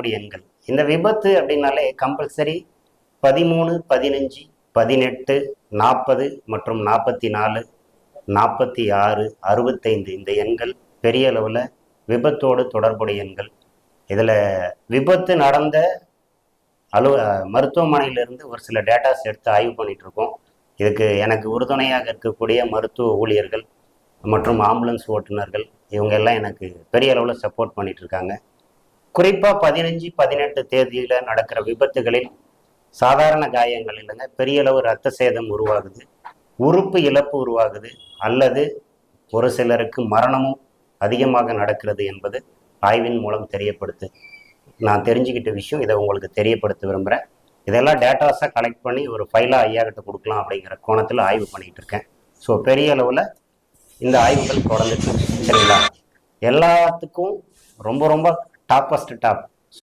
எண்கள். இந்த விபத்து அப்படின்னாலே கம்பல்சரி 13, 15, 18, 40 மற்றும் 44, 46, 65 இந்த எண்கள் பெரிய அளவில் விபத்தோடு தொடர்புடைய எண்கள். இதில் விபத்து நடந்த மருத்துவமனையிலிருந்து ஒரு சில டேட்டாஸ் எடுத்து ஆய்வு பண்ணிட்டு இருக்கோம். இதுக்கு எனக்கு உறுதுணையாக இருக்கக்கூடிய மருத்துவ ஊழியர்கள் மற்றும் ஆம்புலன்ஸ் ஓட்டுநர்கள் இவங்க எல்லாம் எனக்கு பெரிய அளவில் சப்போர்ட் பண்ணிட்டு இருக்காங்க. குறிப்பாக 15, 18 தேதியில் நடக்கிற விபத்துகளில் சாதாரண காயங்கள் இல்லைங்க, பெரிய அளவு இரத்த சேதம் உருவாகுது, உறுப்பு இழப்பு உருவாகுது, அல்லது ஒரு சிலருக்கு மரணமும் அதிகமாக நடக்கிறது என்பது ஆய்வின் மூலம் தெரியப்படுத்து. நான் தெரிஞ்சுக்கிட்ட விஷயம், இதை உங்களுக்கு தெரியப்படுத்த விரும்புகிறேன். இதெல்லாம் டேட்டாஸாக கலெக்ட் பண்ணி ஒரு ஃபைலாக ஐயா கிட்ட கொடுக்கலாம் அப்படிங்கிற கோணத்தில் ஆய்வு பண்ணிகிட்டு இருக்கேன். ஸோ பெரிய அளவில் இந்த ஆய்வுகள் தொடர்ந்துட்டு சரிங்களா. எல்லாத்துக்கும் ரொம்ப ரொம்ப டாப்பஸ்ட் டாப்